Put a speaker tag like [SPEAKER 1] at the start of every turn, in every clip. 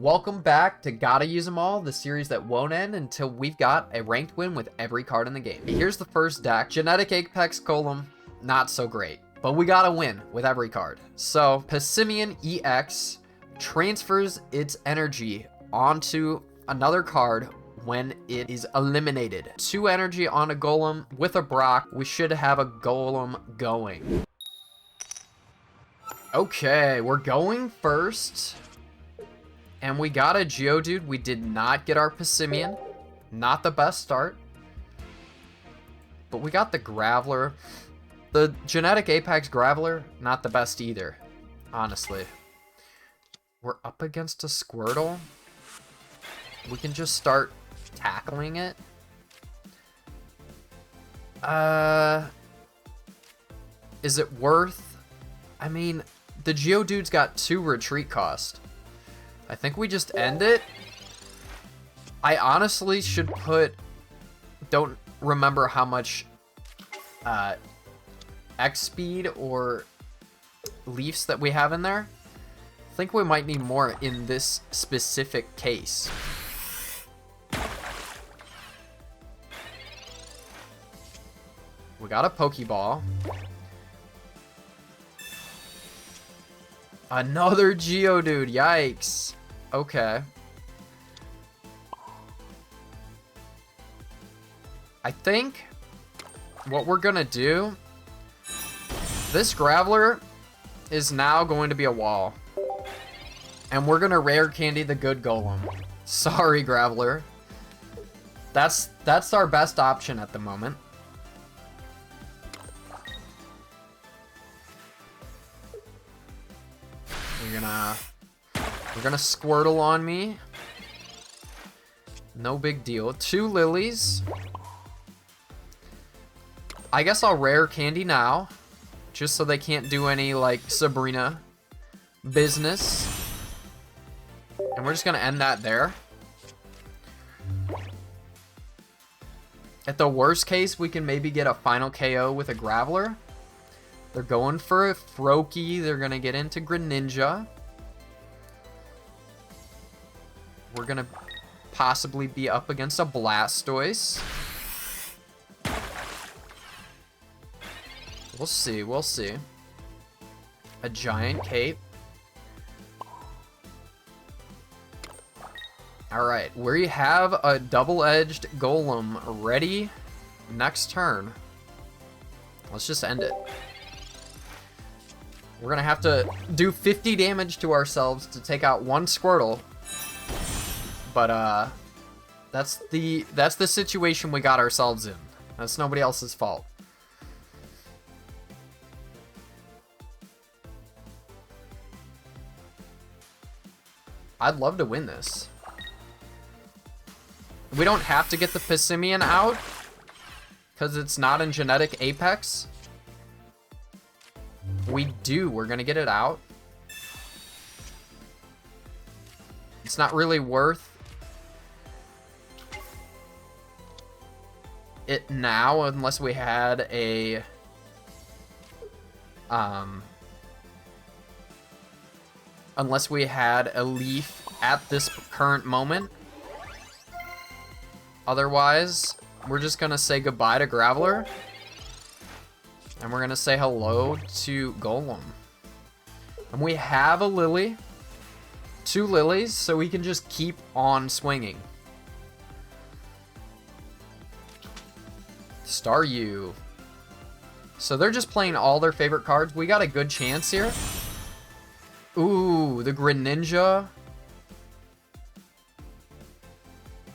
[SPEAKER 1] Welcome back to Gotta Use 'Em All, the series that won't end until we've got a ranked win with every card in the game. Here's the first deck. Genetic Apex Golem, not so great, but we gotta win with every card. So, Pokemon EX transfers its energy onto another card when it is eliminated. 2 energy on a Golem with a Brock. We should have a Golem going. Okay, we're going first. And we got a Geodude. We did not get our Pokemon. Not the best start. But we got the Graveler. The Genetic Apex Graveler, not the best either, honestly. We're up against a Squirtle. We can just start tackling it. Is it worth? I mean, the Geodude's got 2 retreat cost. I think we just end it. I honestly should put... Don't remember how much X speed or leafs that we have in there. I think we might need more in this specific case. We got a Pokeball. Another Geodude, yikes. Okay. I think what we're gonna do, this Graveler is now going to be a wall. And we're gonna rare candy the good Golem. Sorry, Graveler. That's our best option at the moment. We're gonna Squirtle on me. No big deal. 2 lilies. I guess I'll rare candy now, just so they can't do any like Sabrina business. And we're just gonna end that there. At the worst case, we can maybe get a final KO with a Graveler. They're going for a Froakie. They're gonna get into Greninja. We're gonna possibly be up against a Blastoise. We'll see, we'll see. A Giant Cape. Alright, we have a double-edged Golem ready next turn. Let's just end it. We're gonna have to do 50 damage to ourselves to take out 1 Squirtle. But that's the situation we got ourselves in. That's nobody else's fault. I'd love to win this. We don't have to get the Pokemon out because it's not in Genetic Apex. We do. We're gonna get it out. It's not really worth it now unless we had a leaf at this current moment. Otherwise, we're just gonna say goodbye to Graveler. And we're gonna say hello to Golem. And we have a Lily. 2 lilies, so we can just keep on swinging. Staryu. So they're just playing all their favorite cards. We got a good chance here. Ooh, the Greninja.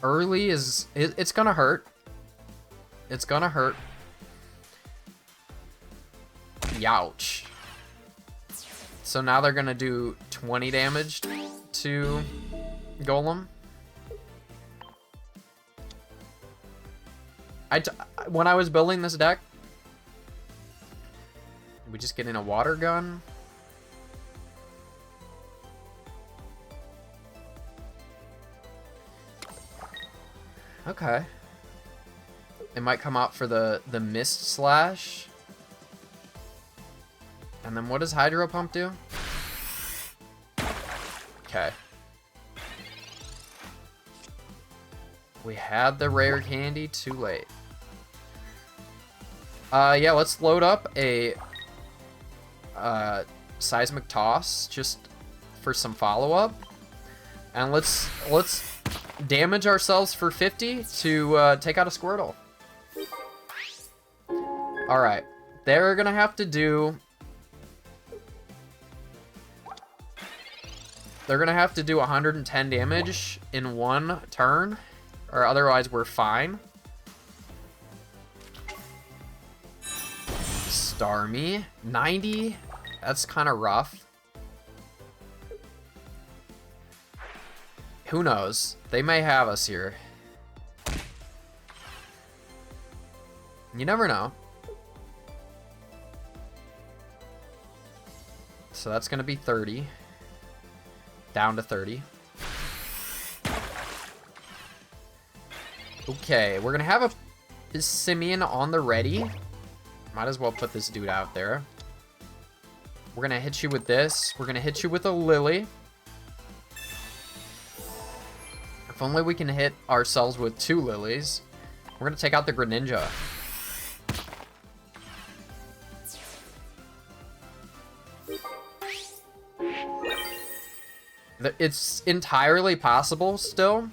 [SPEAKER 1] Early is... It's gonna hurt. It's gonna hurt. Youch. So now they're gonna do 20 damage to Golem. When I was building this deck, we just get in a water gun. Okay. It might come out for the Mist Slash. And then what does Hydro Pump do? Okay. We had the rare candy, too late. Yeah, let's load up a seismic toss just for some follow-up. And let's damage ourselves for 50 to take out a Squirtle. Alright. They're gonna have to do... They're gonna have to do 110 damage in one turn, or otherwise we're fine. Starmie, 90. That's kind of rough. Who knows? They may have us here. You never know. So that's gonna be 30. Down to 30. Okay, we're gonna have a Simeon on the ready. Might as well put this dude out there. We're gonna hit you with this. We're gonna hit you with a Lily. If only we can hit ourselves with 2 Lilies. We're gonna take out the Greninja. It's entirely possible still.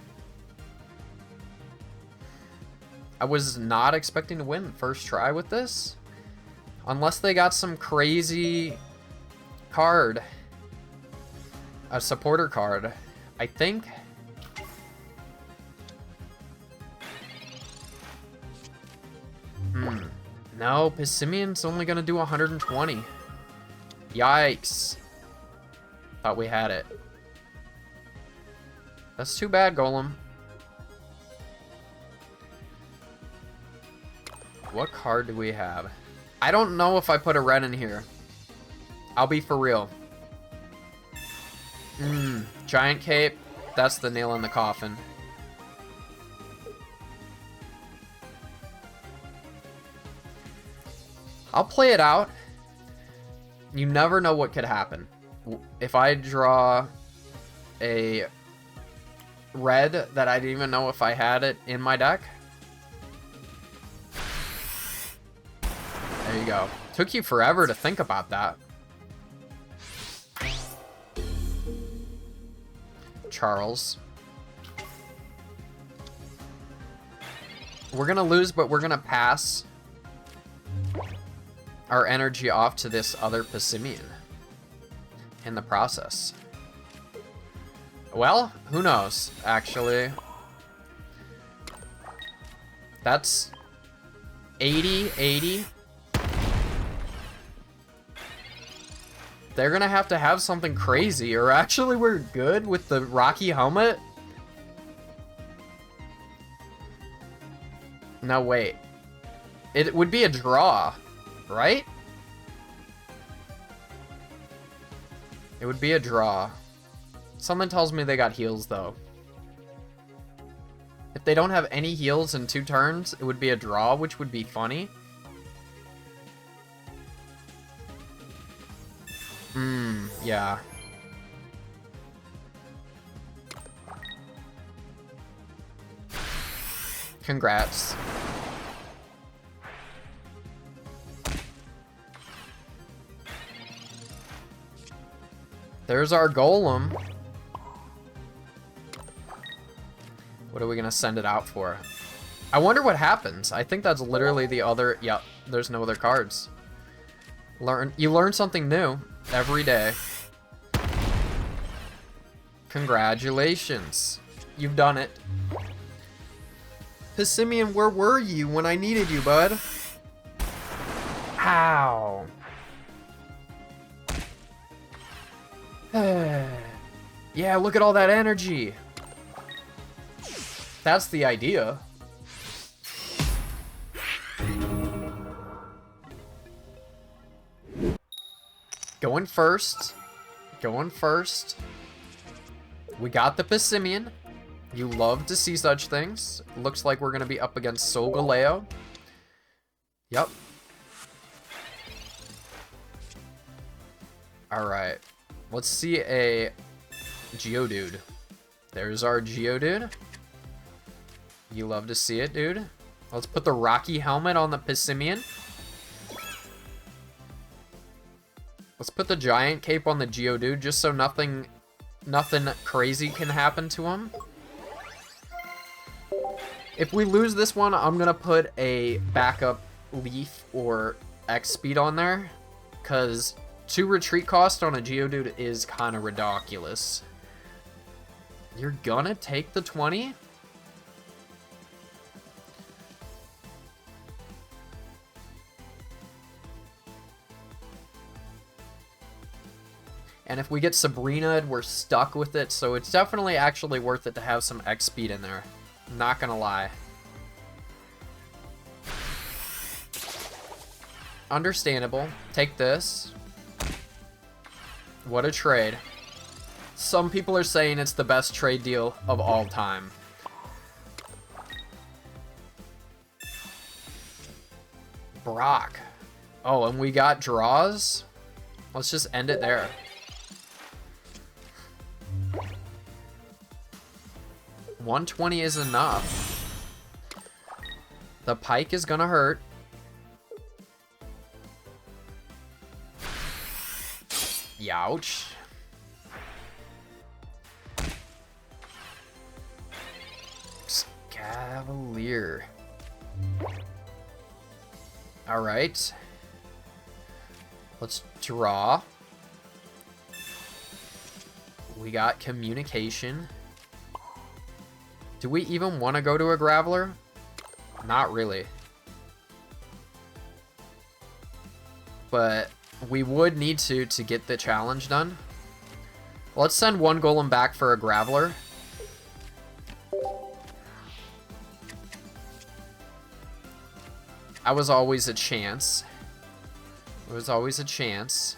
[SPEAKER 1] I was not expecting to win first try with this. Unless they got some crazy card. A supporter card. I think. No, Pissimion's only gonna do 120. Yikes. Thought we had it. That's too bad, Golem. What card do we have? I don't know if I put a red in here. I'll be for real. Giant Cape. That's the nail in the coffin. I'll play it out. You never know what could happen. If I draw a red that I didn't even know if I had it in my deck. There you go. Took you forever to think about that. Charles. We're gonna lose, but we're gonna pass our energy off to this other Passimian in the process. Well, who knows, actually. That's 80, 80. They're gonna have to have something crazy, or actually we're good with the Rocky helmet. No, wait. It would be a draw, right? It would be a draw. Someone tells me they got heals, though. If they don't have any heals in 2 turns, it would be a draw, which would be funny. Yeah. Congrats. There's our Golem. What are we gonna send it out for? I wonder what happens. I think that's literally the other... Yep, there's no other cards. You learn something new every day. Congratulations. You've done it. Passimian, where were you when I needed you, bud? Ow. Yeah, look at all that energy. That's the idea. Going first. Going first. We got the Passimian. You love to see such things. Looks like we're going to be up against Solgaleo. Yep. Alright. Let's see a Geodude. There's our Geodude. You love to see it, dude. Let's put the Rocky helmet on the Pissimian. Let's put the giant cape on the Geodude just so nothing crazy can happen to him. If we lose this one, I'm gonna put a backup Leaf or X speed on there, because 2 retreat cost on a Geodude is kind of ridiculous. You're gonna take the 20? And if we get Sabrina, we're stuck with it, so it's definitely actually worth it to have some X speed in there. Not gonna lie. Understandable. Take this. What a trade. Some people are saying it's the best trade deal of all time. Brock. Oh, and we got draws? Let's just end it there. $120 is enough. The Pike is gonna hurt. Youch. Cavalier. All right. Let's draw. We got communication. Do we even want to go to a Graveler? Not really. But we would need to get the challenge done. Let's send one Golem back for a Graveler. That was always a chance. It was always a chance.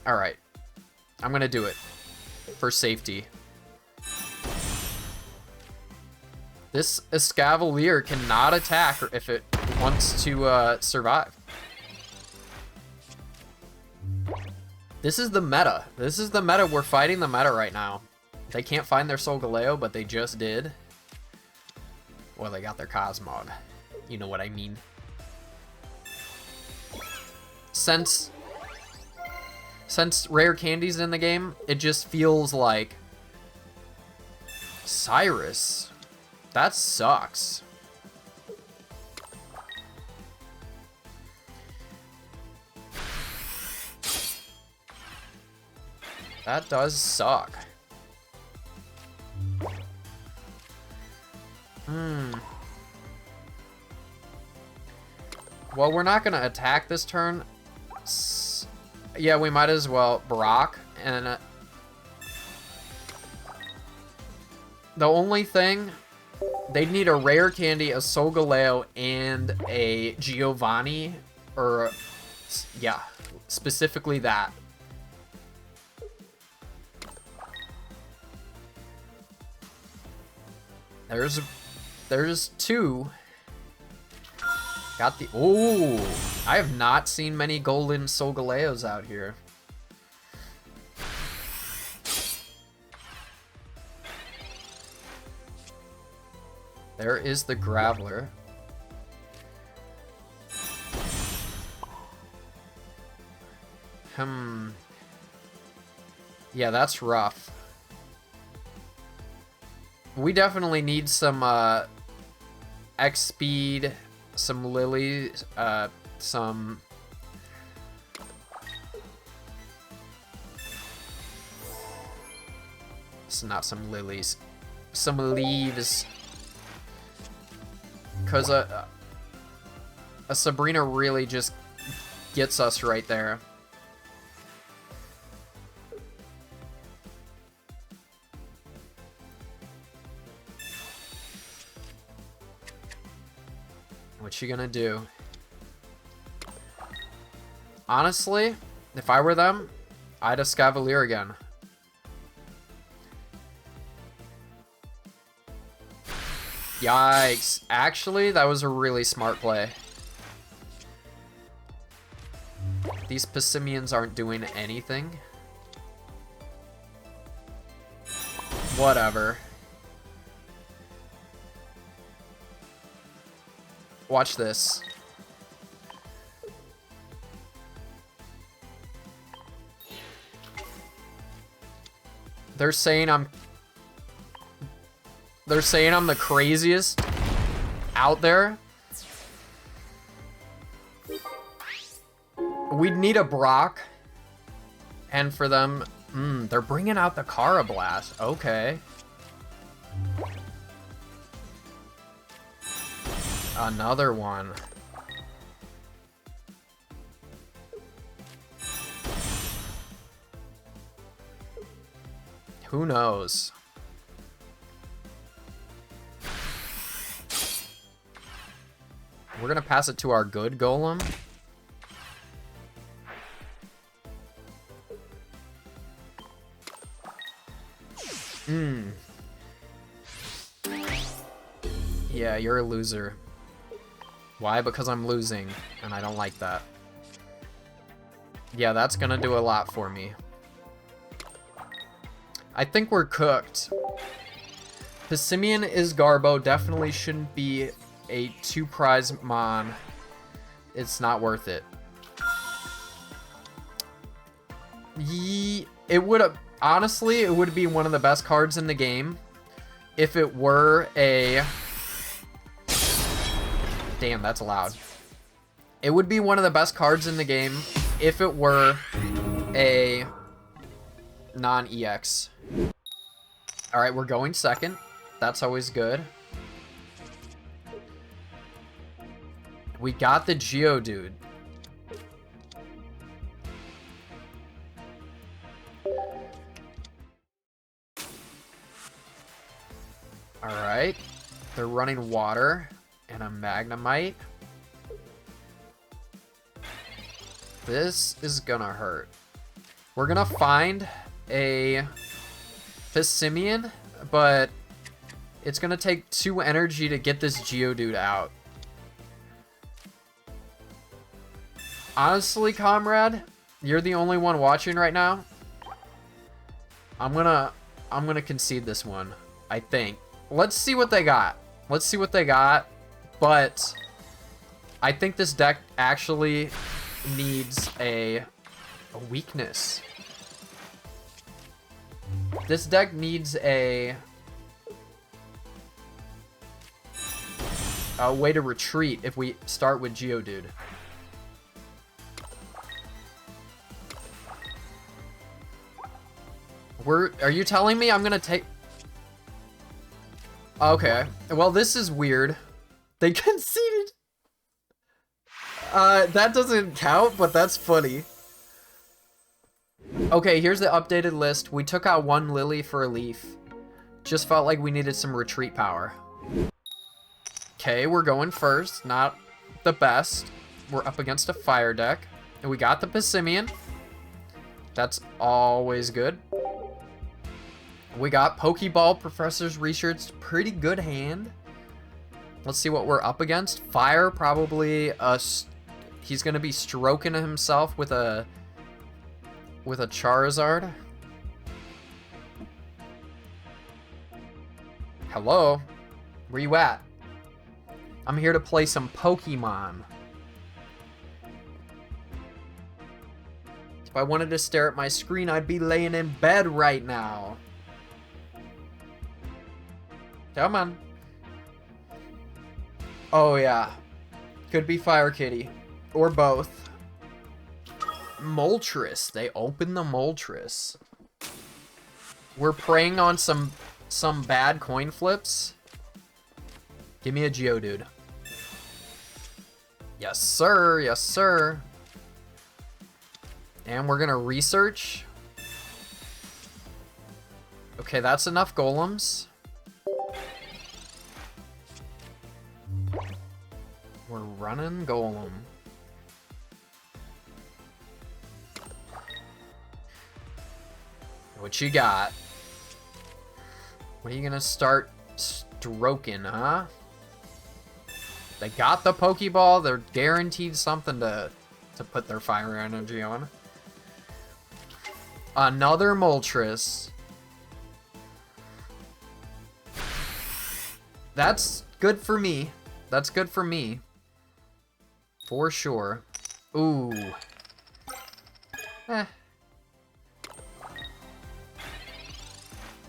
[SPEAKER 1] Alright. I'm gonna do it. For safety. This Escavalier cannot attack if it wants to survive. This is the meta. This is the meta. We're fighting the meta right now. They can't find their Solgaleo, but they just did. Well, they got their Cosmog. You know what I mean. Since Rare Candy's in the game, it just feels like... Cyrus? That sucks. That does suck. Well, we're not gonna attack this turn. Yeah, we might as well. Brock, and the only thing, they'd need a Rare Candy, a Solgaleo, and a Giovanni, or yeah, specifically that. There's 2. Got the... Oh! I have not seen many golden Solgaleos out here. There is the Graveler. Yeah, that's rough. We definitely need some X speed, some lilies, some... It's not some lilies. Some leaves. Because a Sabrina really just gets us right there. What's she gonna do? Honestly, if I were them, I'd Escavalier again. Yikes. Actually, that was a really smart play. These Pissimians aren't doing anything. Whatever. Watch this. They're saying I'm the craziest out there. We'd need a Brock. And for them, they're bringing out the Carablast. Okay. Another one. Who knows? We're gonna pass it to our good Golem. Yeah, you're a loser. Why? Because I'm losing, and I don't like that. Yeah, that's gonna do a lot for me. I think we're cooked. Pissimian is Garbo. Definitely shouldn't be a 2-prize mon. It's not worth it. It would have... Honestly, it would be one of the best cards in the game if it were a... Damn, that's loud. It would be one of the best cards in the game if it were a non-EX. Alright, we're going second. That's always good. We got the Geodude. Alright. They're running water and a Magnemite. This is gonna hurt. We're gonna find a Pissimian, but it's gonna take 2 energy to get this Geodude out. Honestly, comrade, you're the only one watching right now. I'm gonna concede this one, I think. Let's see what they got. Let's see what they got. But I think this deck actually needs a weakness. This deck needs a way to retreat if we start with Geodude. Are you telling me I'm gonna take... Okay. Well, this is weird. They conceded. That doesn't count, but that's funny. Okay, here's the updated list. We took out 1 Lily for a Leaf. Just felt like we needed some retreat power. Okay, we're going first. Not the best. We're up against a fire deck. And we got the Pissimian. That's always good. We got Pokeball, Professor's Research, pretty good hand. Let's see what we're up against. Fire, probably he's gonna be stroking himself with a Charizard. Hello? Where you at? I'm here to play some Pokemon. If I wanted to stare at my screen, I'd be laying in bed right now. Come on. Oh, yeah. Could be Fire Kitty. Or both. Moltres. They opened the Moltres. We're preying on some bad coin flips. Give me a Geodude. Yes, sir. Yes, sir. And we're going to research. Okay, that's enough golems. We're running golem. What you got? What are you gonna start stroking, huh? They got the Pokeball. They're guaranteed something to put their fire energy on. Another Moltres. That's good for me. That's good for me. for sure. Ooh. Eh.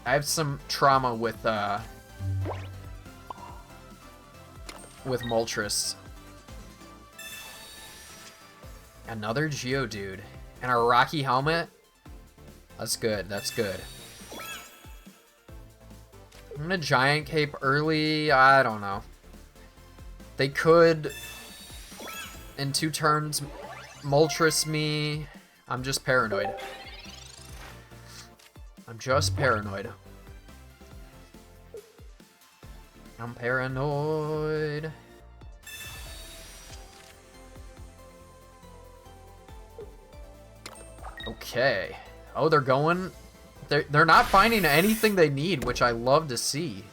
[SPEAKER 1] I have some trauma with Moltres. Another Geodude. And a Rocky Helmet. That's good, that's good. I'm gonna Giant Cape early. I don't know. They could, in 2 turns, Moltres me. I'm just paranoid. I'm just paranoid. I'm paranoid. Okay. Oh, they're going... They're not finding anything they need, which I love to see.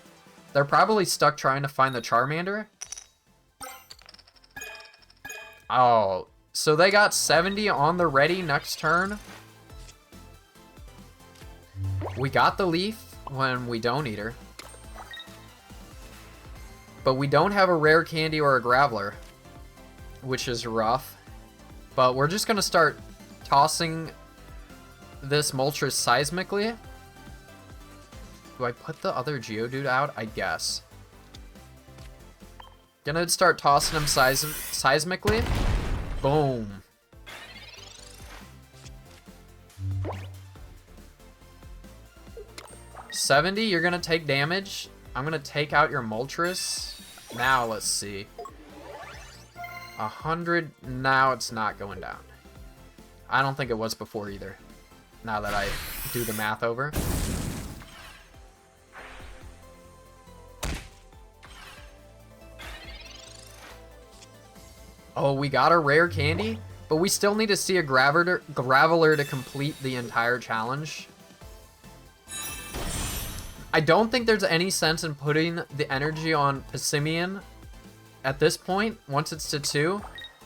[SPEAKER 1] They're probably stuck trying to find the Charmander. Oh, so they got 70 on the ready next turn. We got the Leaf when we don't eat her. But we don't have a rare candy or a Graveler, which is rough. But we're just going to start tossing this Moltres seismically. Do I put the other Geodude out? I guess. Gonna start tossing him seismically. Boom. $70, you're gonna take damage. I'm gonna take out your Moltres. Now let's see. 100. Now it's not going down. I don't think it was before either. Now that I do the math over. Oh, we got a rare candy, but we still need to see a Graveler to complete the entire challenge. I don't think there's any sense in putting the energy on Pissimian at this point, once it's to 2,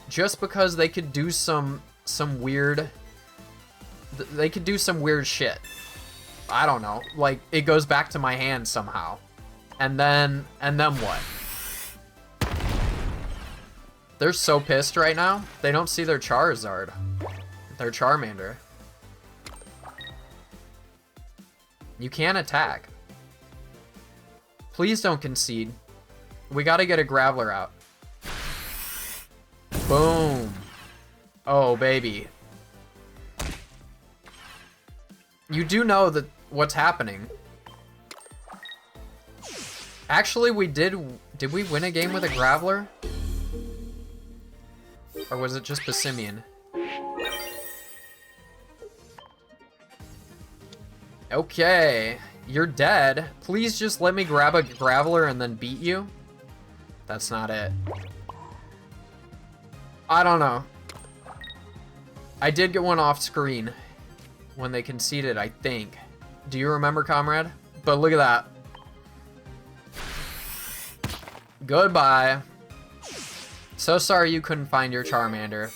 [SPEAKER 1] just because they could do some weird... They could do some weird shit. I don't know. Like, it goes back to my hand somehow. And then what? They're so pissed right now. They don't see their Charizard. Their Charmander. You can't attack. Please don't concede. We gotta get a Graveler out. Boom. Oh, baby. You do know that what's happening. Actually, we did we win a game with a Graveler? Or was it just Pissimian? Okay, you're dead. Please just let me grab a Graveler and then beat you. That's not it. I don't know. I did get one off screen when they conceded, I think. Do you remember, comrade? But look at that. Goodbye. So sorry you couldn't find your Charmander.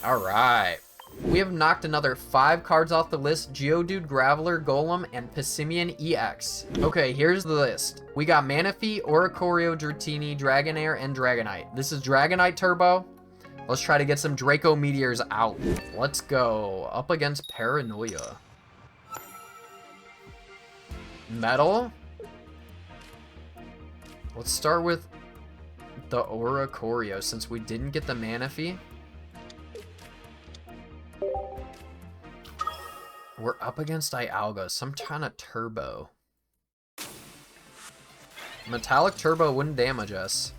[SPEAKER 1] Alright. We have knocked another 5 cards off the list. Geodude, Graveler, Golem, and Pissimian EX. Okay, here's the list. We got Manaphy, Oricorio, Dratini, Dragonair, and Dragonite. This is Dragonite Turbo. Let's try to get some Draco Meteors out. Let's go. Up against Paranoia. Metal. Let's start with the Oricorio since we didn't get the Manaphy. We're up against Daialga, some kind of turbo. Metallic Turbo wouldn't damage us.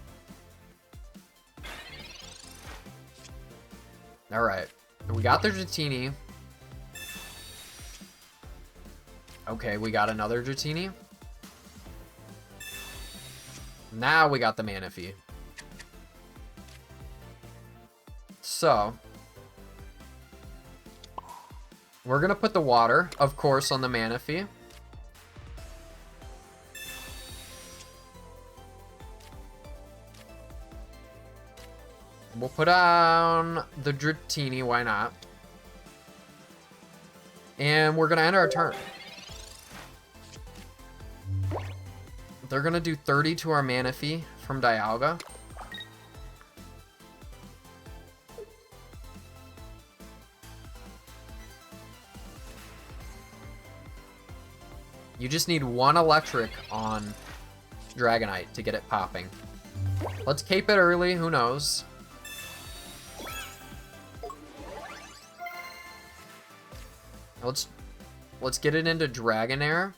[SPEAKER 1] Alright, we got the Dratini. Okay, we got another Dratini. Now we got the Manaphy. So, we're gonna put the water, of course, on the Manaphy. We'll put on the Dratini, why not? And we're gonna end our turn. They're gonna do 30 to our Manaphy from Dialga. You just need one electric on Dragonite to get it popping. Let's cape it early, who knows? Let's get it into Dragonair.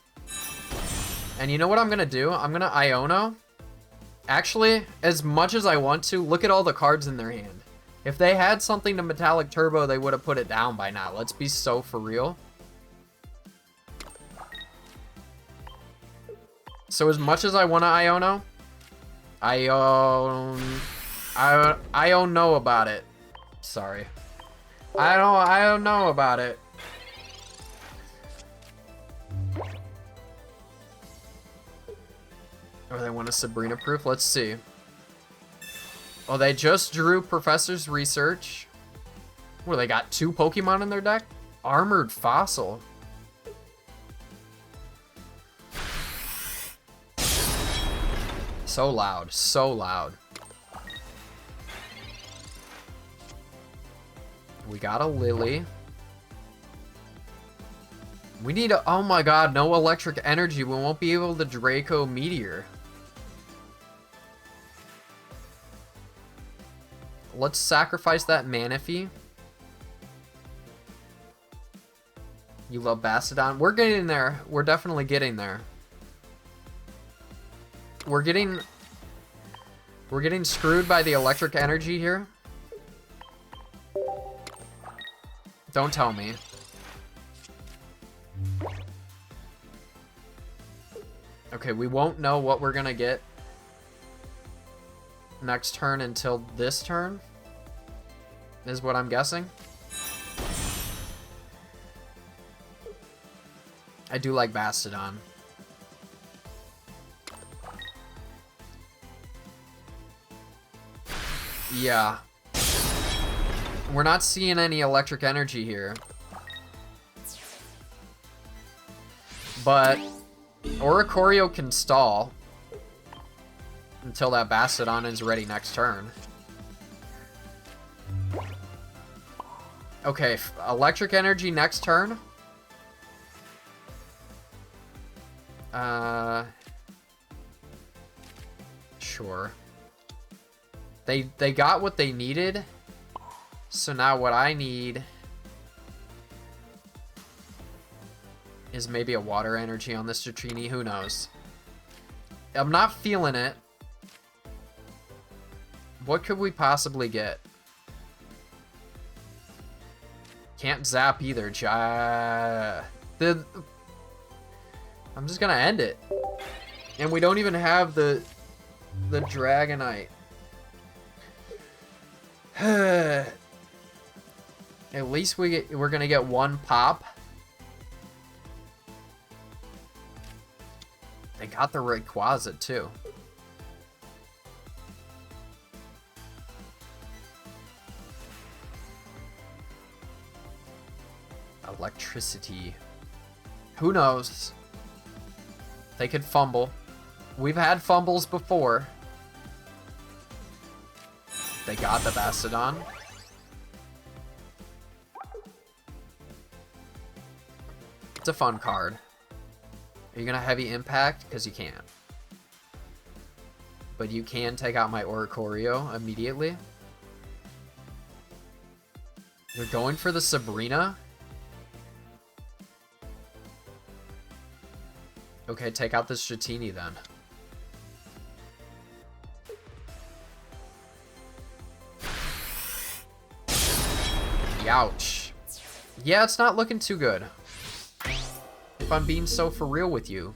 [SPEAKER 1] And you know what I'm gonna do? I'm gonna Iono. Actually, as much as I want to, look at all the cards in their hand. If they had something to Metallic Turbo, they would have put it down by now. Let's be so for real. So as much as I want to Iono, I don't know about it. Sorry. I don't know about it. Or they want a Sabrina proof? Let's see. Oh, they just drew Professor's Research. What, they got 2 Pokemon in their deck? Armored Fossil. So loud, so loud. We got a Lily. We need a, oh my god, no electric energy. We won't be able to Draco Meteor. Let's sacrifice that Manaphy. You love Bastidon. We're getting there. We're definitely getting there. We're getting screwed by the electric energy here. Don't tell me. Okay, we won't know what we're gonna get next turn until this turn, is what I'm guessing. I do like Bastidon. Yeah. We're not seeing any electric energy here. But Oricorio can stall until that Bastidon is ready next turn. Okay, electric energy next turn. Sure. They got what they needed. So now what I need is maybe a water energy on this Dratini. Who knows? I'm not feeling it. What could we possibly get? Can't zap either. I'm just gonna end it. And we don't even have the Dragonite. At least we're gonna get one pop. They got the Rayquaza too. Electricity. Who knows? They could fumble. We've had fumbles before. They got the Bastidon. It's a fun card. Are you gonna heavy impact? Because you can't. But you can take out my Oricorio immediately. You're going for the Sabrina? Okay, take out this Dratini then. Ouch. Yeah, it's not looking too good. If I'm being so for real with you.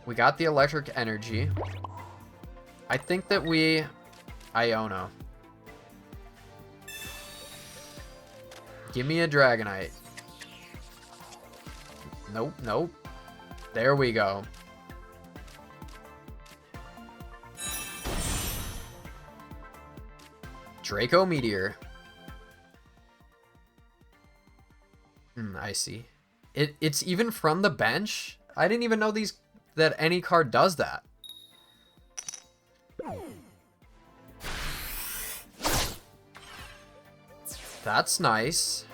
[SPEAKER 1] We got the electric energy. I think that we Iono. Give me a Dragonite. Nope, nope. There we go. Draco Meteor. I see. It's even from the bench? I didn't even know that any card does that. That's nice.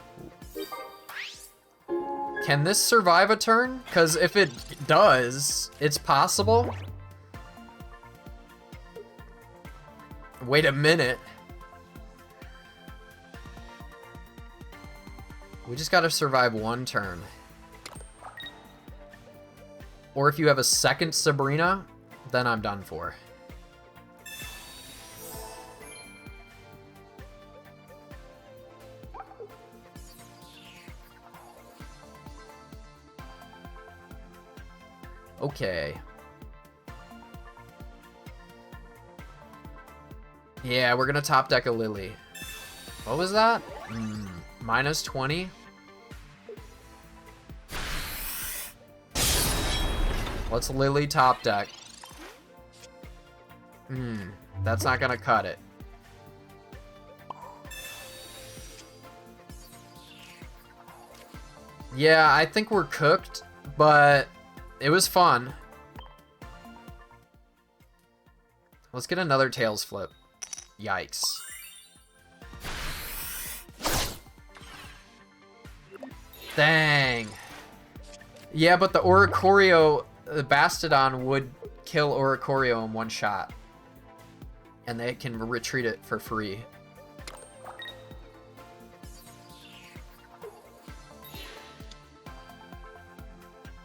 [SPEAKER 1] Can this survive a turn? Because if it does, it's possible. Wait a minute. We just gotta survive one turn. Or if you have a second Sabrina, then I'm done for. Okay. Yeah, we're gonna top deck a Lily. What was that? Minus 20? Let's Lily top deck. That's not gonna cut it. Yeah, I think we're cooked, but it was fun. Let's get another Tails flip. Yikes. Dang. Yeah, but the Oricorio, the Bastidon would kill Oricorio in one shot. And they can retreat it for free.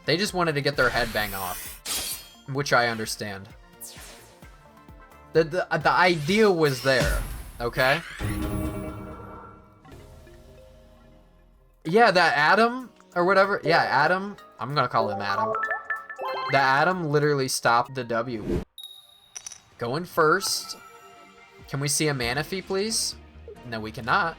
[SPEAKER 1] They just wanted to get their headbang off, which I understand. The idea was there, okay? Yeah, that Adam, or whatever. Yeah, Adam. I'm gonna call him Adam. The Adam literally stopped the W. Going first. Can we see a Manaphy, please? No, we cannot.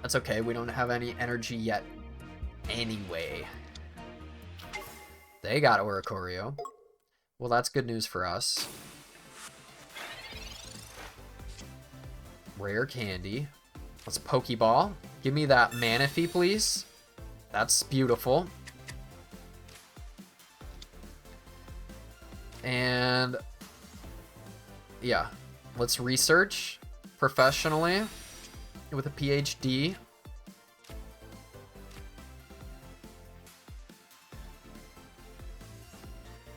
[SPEAKER 1] That's okay, we don't have any energy yet anyway. They got Oricorio. Well, that's good news for us. Rare candy. Let's Pokeball. Give me that Manaphy, please. That's beautiful. And yeah, let's research professionally with a PhD.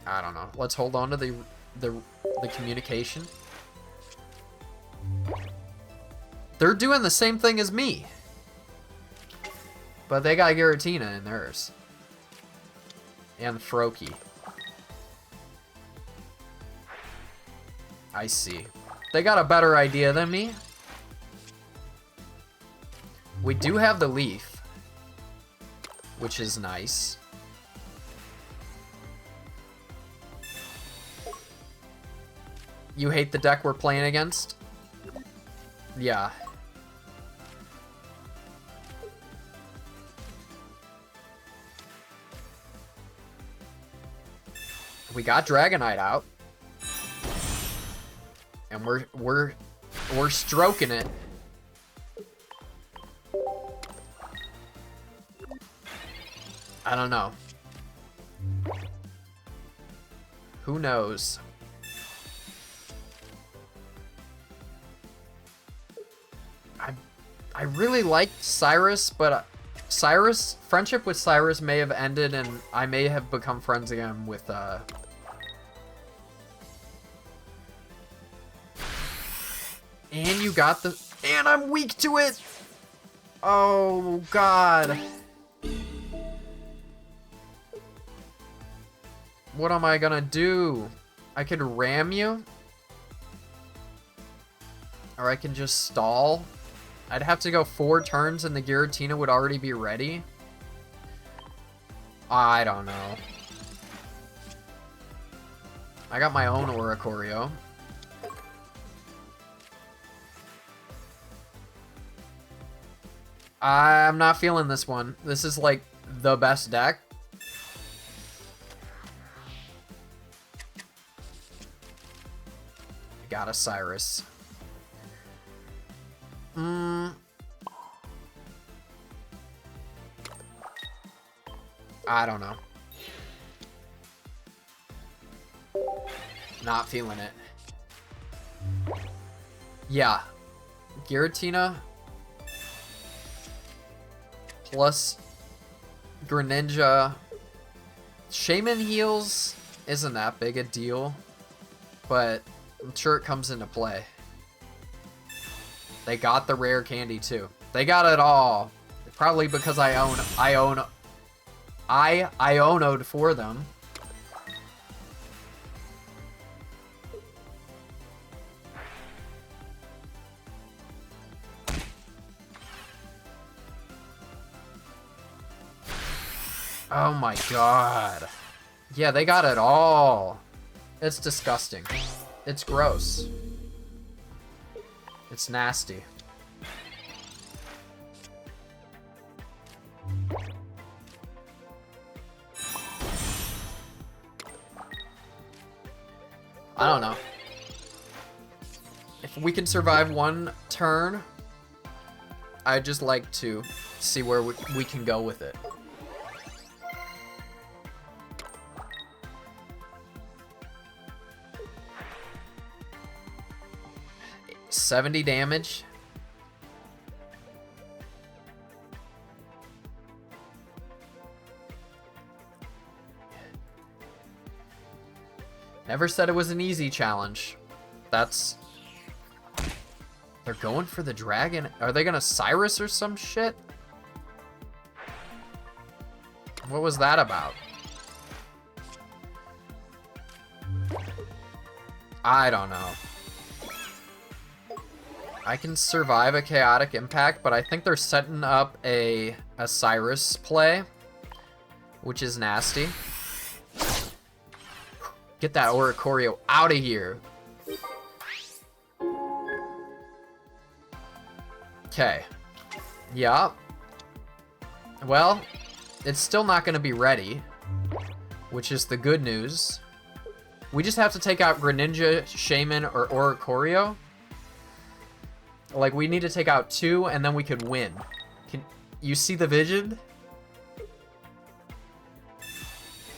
[SPEAKER 1] I don't know. Let's hold on to the communication. They're doing the same thing as me. But they got Giratina in theirs. And Froakie. I see. They got a better idea than me. We do have the Leaf, which is nice. You hate the deck we're playing against? Yeah. We got Dragonite out. And we're stroking it. I don't know. Who knows? I really liked Cyrus, but friendship with Cyrus may have ended and I may have become friends again with and you got the, and I'm weak to it. Oh God. What am I gonna do? I could ram you? Or I can just stall? I'd have to go 4 turns and the Giratina would already be ready? I don't know. I got my own Oricorio. I'm not feeling this one. This is like the best deck. got a Cyrus. I don't know. Not feeling it. Yeah. Giritina plus Greninja. Shaman heals isn't that big a deal, but I'm sure it comes into play. They got the rare candy too. They got it all. Probably because I Iono'd for them. Oh my god. Yeah, they got it all. It's disgusting. It's gross. It's nasty. I don't know. If we can survive one turn, I'd just like to see where we can go with it. $70 damage. Never said it was an easy challenge. That's... They're going for the dragon. Are they gonna Cyrus or some shit? What was that about? I don't know. I can survive a chaotic impact, but I think they're setting up a Cyrus play, which is nasty. Get that Oricorio out of here. Okay. Yeah. Well, it's still not going to be ready, which is the good news. We just have to take out Greninja, Shaman, or Oricorio. Like, we need to take out 2, and then we could win. Can you see the vision?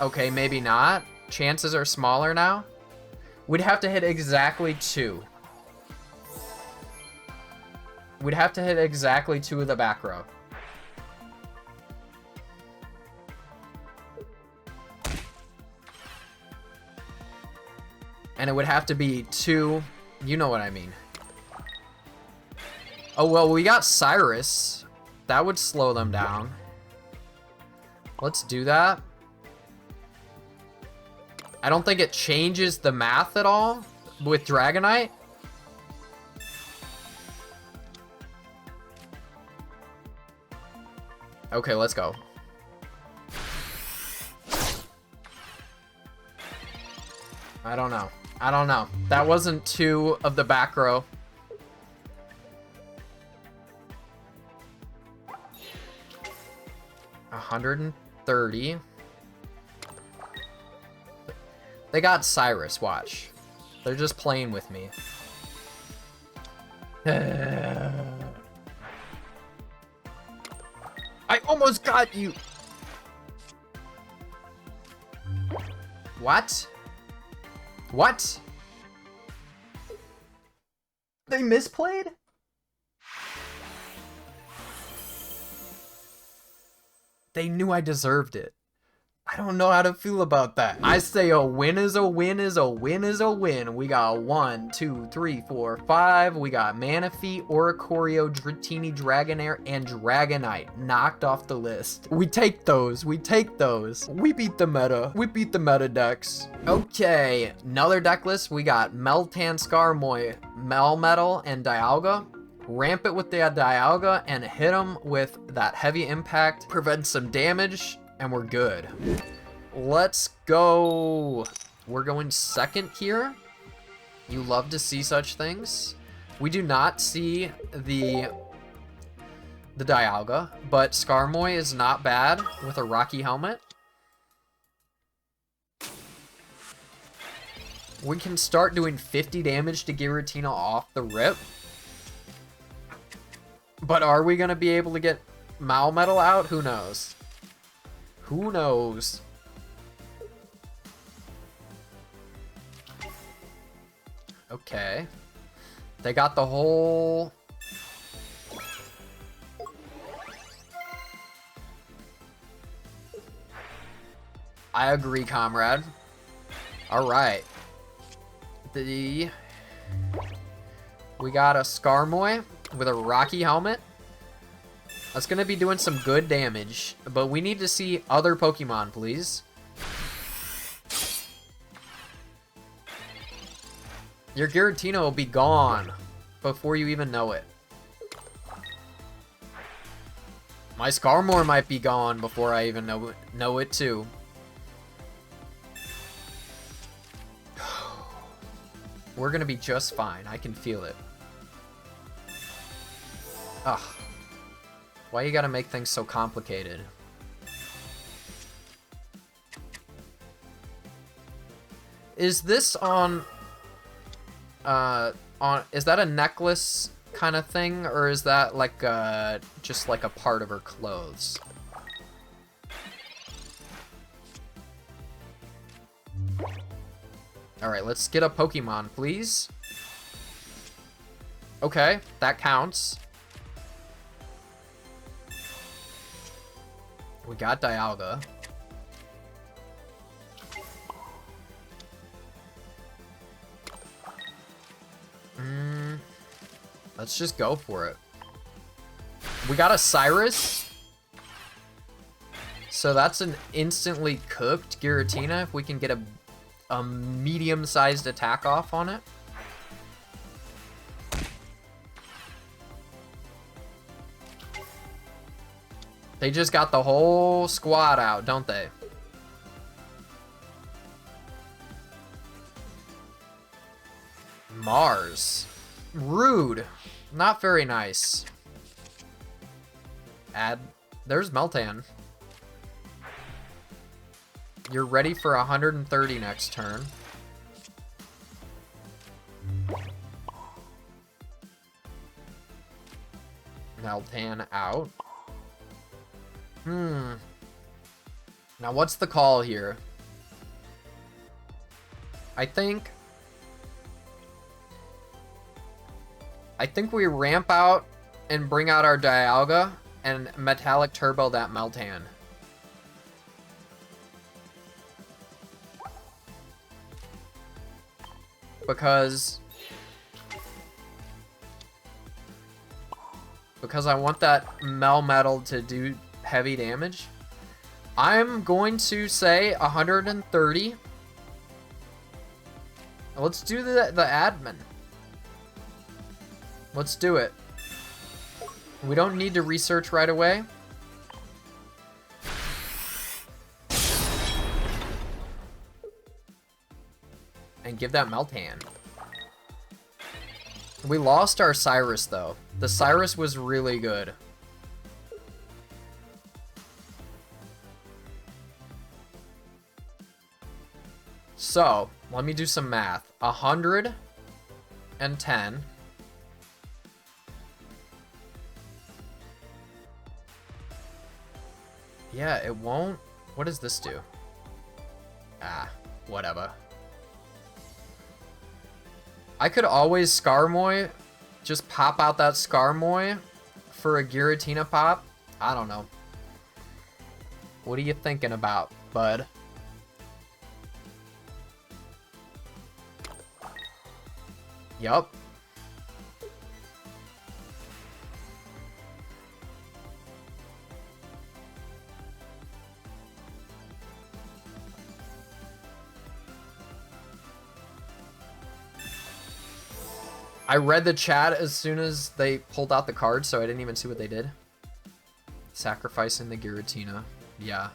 [SPEAKER 1] Okay, maybe not. Chances are smaller now. We'd have to hit exactly 2. We'd have to hit exactly 2 of the back row. And it would have to be 2... You know what I mean. Oh, well, we got Cyrus. That would slow them down. Let's do that. I don't think it changes the math at all with Dragonite. Okay, let's go. I don't know. I don't know. That wasn't 2 of the back row. $130. They got Cyrus, watch. They're just playing with me. I almost got you! What? What? They misplayed? They knew I deserved it. I don't know how to feel about that. I say a win is a win is a win is a win. We got 1, 2, 3, 4, 5. We got Manaphy, Oricorio, Dratini, Dragonair, and Dragonite knocked off the list. We take those. We take those. We beat the meta. We beat the meta decks. Okay, another deck list. We got Meltan, Skarmory, Melmetal, and Daialga. Ramp it with the Daialga and hit him with that heavy impact. Prevent some damage. And we're good. Let's go. We're going second here. You love to see such things. We do not see the Daialga, but Skarmory is not bad with a Rocky Helmet. We can start doing 50 damage to Giratina off the rip. But are we going to be able to get Malmetal out? Who knows? Who knows? Okay. They got the whole... I agree, comrade. Alright. We got a Skarmory with a Rocky Helmet. That's going to be doing some good damage, but we need to see other Pokemon, please. Your Giratina will be gone before you even know it. My Skarmory might be gone before I even know it too. We're gonna be just fine. I can feel it. Ugh. Why you gotta make things so complicated? Is this on... is that a necklace kind of thing, or is that like just like a part of her clothes? Alright, let's get a Pokemon, please. Okay, that counts. We got Daialga. Let's just go for it. We got a Cyrus. So that's an instantly cooked Giratina if we can get a medium-sized attack off on it. They just got the whole squad out, don't they? Mars. Rude. Not very nice. There's Meltan. You're ready for 130 next turn. Meltan out. Now what's the call here? I think we ramp out and bring out our Dialga and Metallic Turbo that Meltan. Because I want that Melmetal to do heavy damage. I'm going to say 130. Let's do the admin. Let's do it. We don't need to research right away. And give that Meltan. We lost our Cyrus, though. The Cyrus was really good. So, let me do some math. 110. Yeah, it won't. What does this do? Ah, whatever. I could always Skarmory, just pop out that Skarmory for a Giratina pop. I don't know. What are you thinking about, bud? Yup. I read the chat as soon as they pulled out the card, so I didn't even see what they did. Sacrificing the Giratina. Yeah.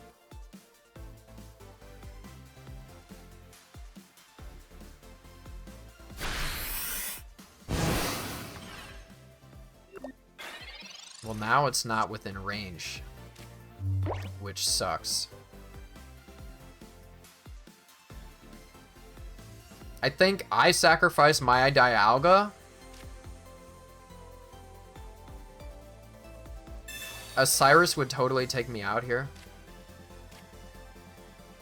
[SPEAKER 1] Well, now it's not within range, which sucks. I think I sacrifice my Dialga. A Cyrus would totally take me out here.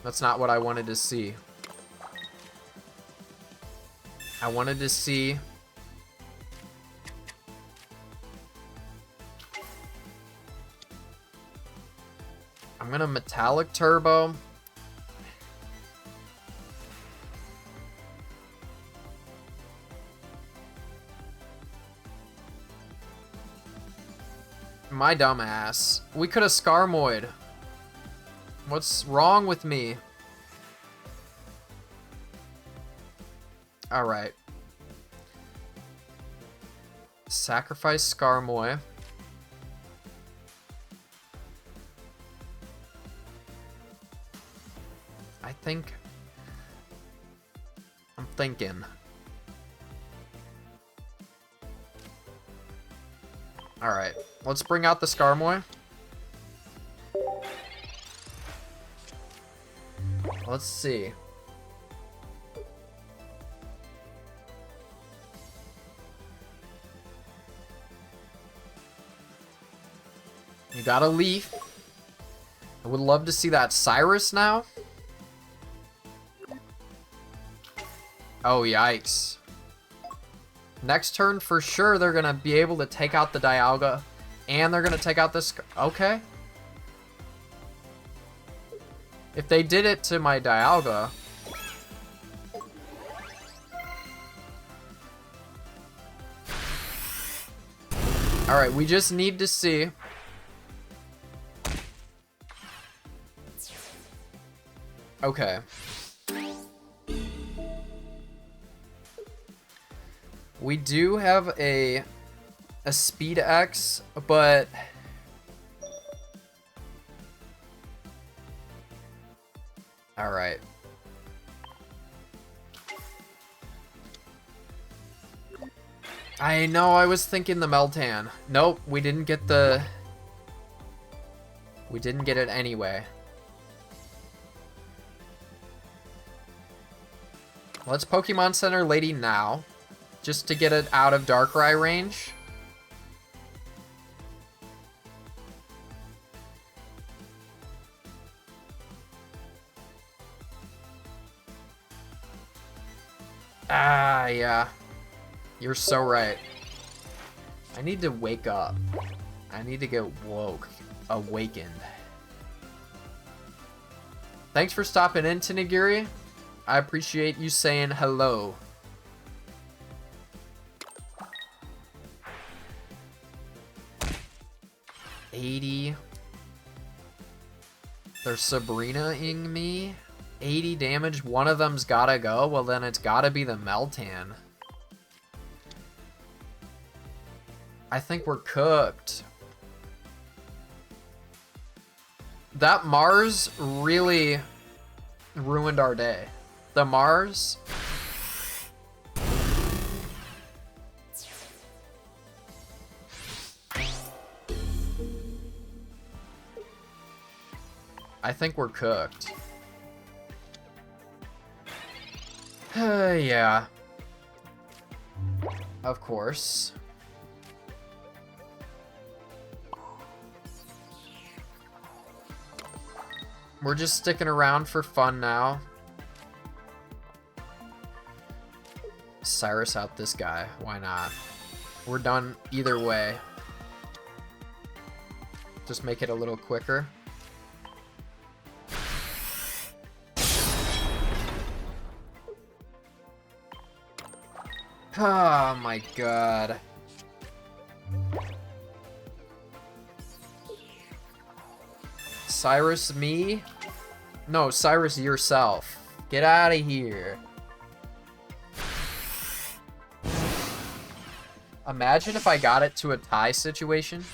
[SPEAKER 1] That's not what I wanted to see. I wanted to see... I'm gonna Metallic Turbo. My dumb ass. We could have Skarmoyed. What's wrong with me? Alright. Sacrifice Skarmoy. I'm thinking. Alright, let's bring out the Skarmoy. Let's see. You got a Leaf. I would love to see that Cyrus now. Oh, yikes. Next turn, for sure, they're going to be able to take out the Dialga. And they're going to take out this... Okay. If they did it to my Dialga... Alright, we just need to see... Okay. We do have a Speed X, but all right. I know, I was thinking the Meltan. Nope, we didn't get it anyway. Let's Pokemon Center Lady now. Just to get it out of Darkrai range. Ah, yeah. You're so right. I need to wake up. I need to get awakened. Thanks for stopping in, Tanagiri. I appreciate you saying hello. They're Sabrina-ing me. 80 damage. One of them's gotta go. Well, then it's gotta be the Meltan. I think we're cooked. That Mars really ruined our day. The Mars... I think we're cooked. Yeah. Of course. We're just sticking around for fun now. Cyrus out this guy. Why not? We're done either way. Just make it a little quicker. Oh my god. Cyrus me? No, Cyrus yourself. Get out of here. Imagine if I got it to a tie situation.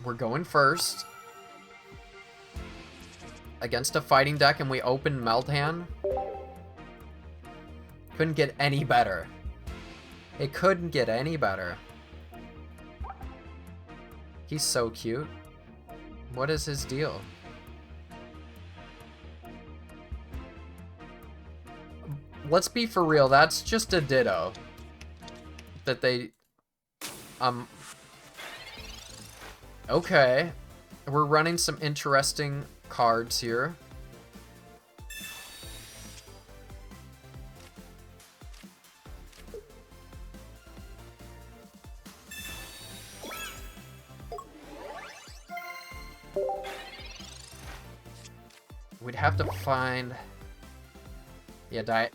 [SPEAKER 1] We're going first. Against a fighting deck, and we open Meltan. Couldn't get any better. It couldn't get any better. He's so cute. What is his deal? let's be for real. That's just a Ditto. That they... Okay. We're running some interesting cards here. We'd have to find... Yeah,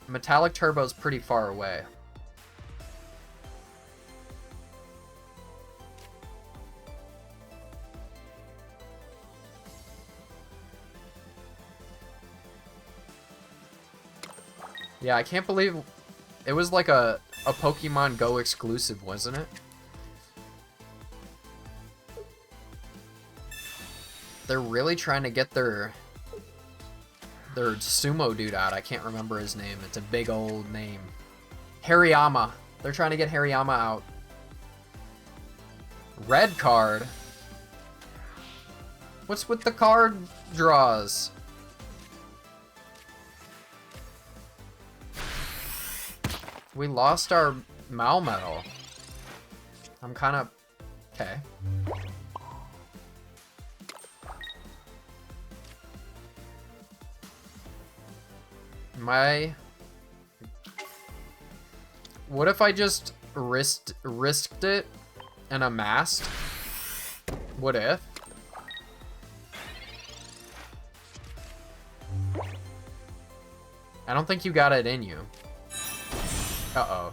[SPEAKER 1] Metallic Turbo's pretty far away. Yeah, I can't believe it was like a Pokemon Go exclusive, wasn't it? They're really trying to get their sumo dude out. I can't remember his name. It's a big old name. Hariyama. They're trying to get Hariyama out. Red card? What's with the card draws? We lost our Malmetal. I'm kind of... Okay. What if I just risked it and amassed? What if? I don't think you got it in you. Uh-oh.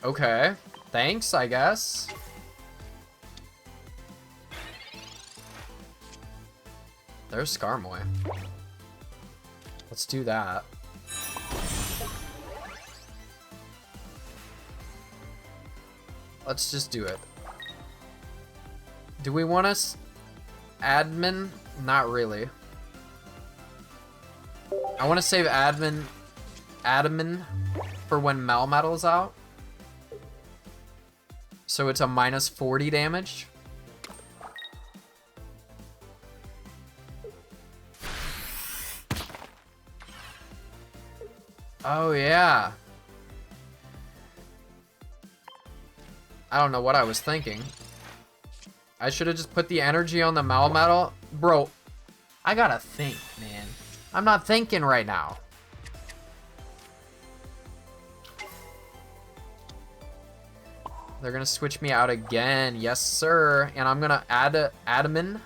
[SPEAKER 1] Okay. Thanks, I guess. There's Skarmory. Let's do that. Let's just do it. Do we want us admin? Not really. I want to save admin for when Malmetal's out. So it's a minus 40 damage. Oh, yeah. I don't know what I was thinking. I should have just put the energy on the Malmetal. Bro, I gotta think, man. I'm not thinking right now. They're gonna switch me out again. Yes, sir. And I'm gonna add a admin.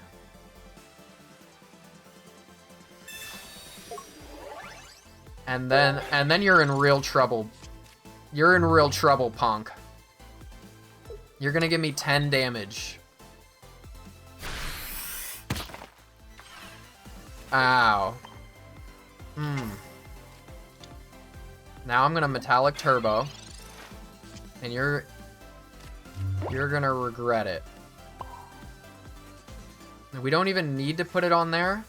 [SPEAKER 1] And then you're in real trouble. You're in real trouble, punk. You're gonna give me 10 damage. Ow. Now I'm gonna Metallic Turbo. And you're gonna regret it. We don't even need to put it on there.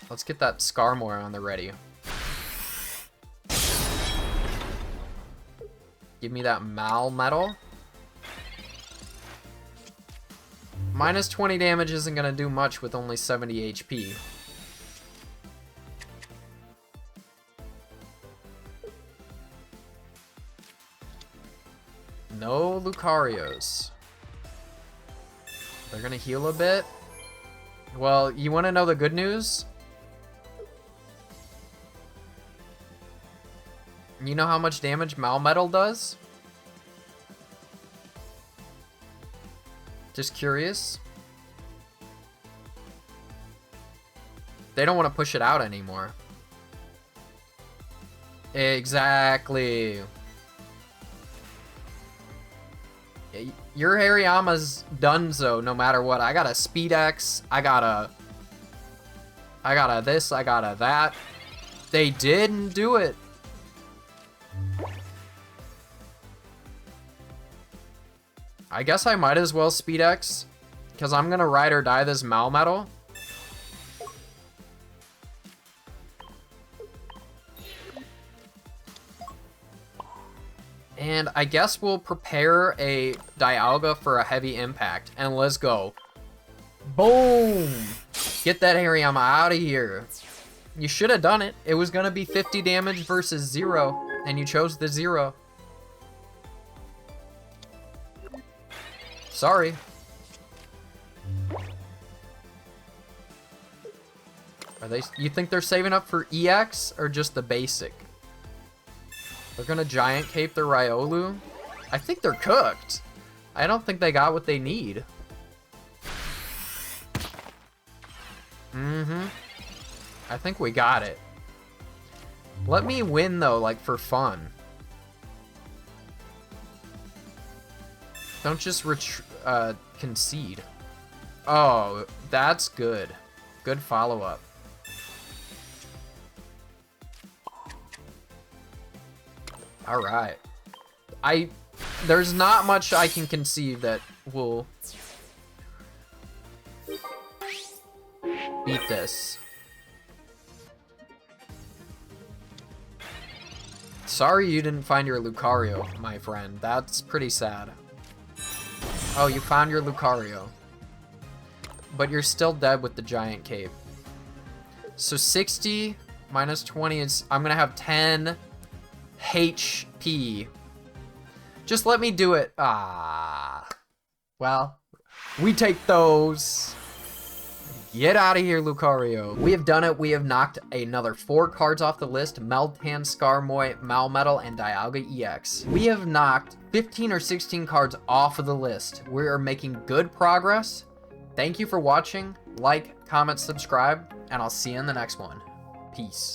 [SPEAKER 1] Let's get that Skarmory on the ready. Give me that Malmetal. Minus 20 damage isn't gonna do much with only 70 HP. No Lucarios. They're gonna heal a bit. Well, you wanna know the good news? You know how much damage Malmetal does? Just curious. They don't want to push it out anymore. Exactly. Your Hariyama's donezo no matter what. I got a Speed X. I got a this. I got a that. They didn't do it. I guess I might as well Speed X, because I'm going to ride or die this Malmetal. And I guess we'll prepare a Dialga for a heavy impact. And let's go. Boom! Get that Hariyama out of here. You should have done it. It was going to be 50 damage versus 0. And you chose the 0. Sorry. Are they? You think they're saving up for EX or just the basic? They're gonna Giant Cape their Riolu? I think they're cooked. I don't think they got what they need. I think we got it. Let me win though, like for fun. Don't just concede. Oh, that's good. Good follow-up. All right. There's not much I can conceive that will beat this. Sorry you didn't find your Lucario, my friend. That's pretty sad. Oh, you found your Lucario. But you're still dead with the Giant Cape. So 60 minus 20 is... I'm gonna have 10 HP. Just let me do it. Ah. Well, we take those. Get out of here, Lucario. We have done it. We have knocked another 4 cards off the list. Meltan, Skarmory, Melmetal, and Dialga EX. We have knocked 15 or 16 cards off of the list. We are making good progress. Thank you for watching. Like, comment, subscribe, and I'll see you in the next one. Peace.